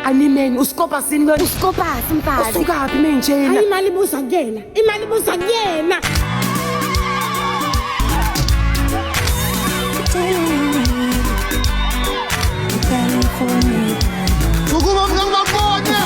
animeni uskopa sini wena? Uskopasi mfazi. Usukaphi mengitshela? Hayi imali ibuza kuyena. Imali ibuza kuyena. Sukuma mzangakona.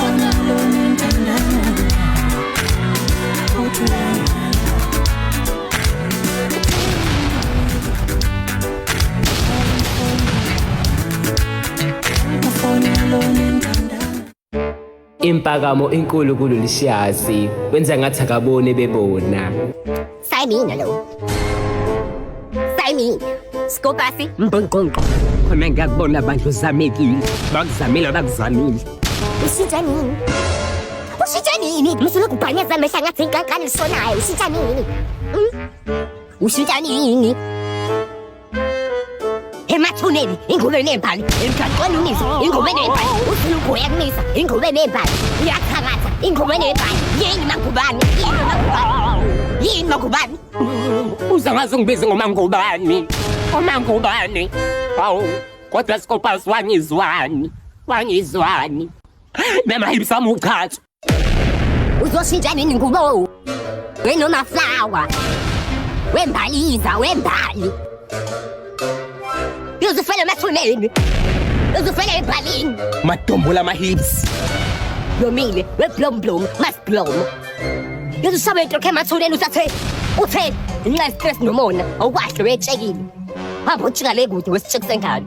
Impakamo enkulu kulolu shazi kwenza ngathi akabone bebona. Sayimina lo. Sayimina. Skopasi. Mbonqonqo khona ngiyakubona abantu uzamekile bakuzamile bakuzamile. Ushintsha nini? Ushintsha nini? Msulu kubhanyeza amehla ngathi inkankani lisonayo. Ushintsha nini? Ushintsha nini? Emathuneni ingube nembali, emgaqweni unisa ingube nembali, uSuluku uyakunisa ingube nembali, uyathakatha ingube nembali. Yini mangubani? Yini mangubani? Uzangaze ngibize ngomangubani. Omangubani. Hawu, kodwa Skopasi wangizwani. Memahibisa mukhatho. Uzoshintsha nini ngubo? Wenoma flower. Wembaliza, wembali. Uzofela emathuneni. Uzofela embalini. Madombola mahips. Yomile, weblomblom, masblom. Uzosaba into emathuneni uthe nxa stress nomona awukahle wetshekile. Hamba ujika le kude wesitshekisengalo.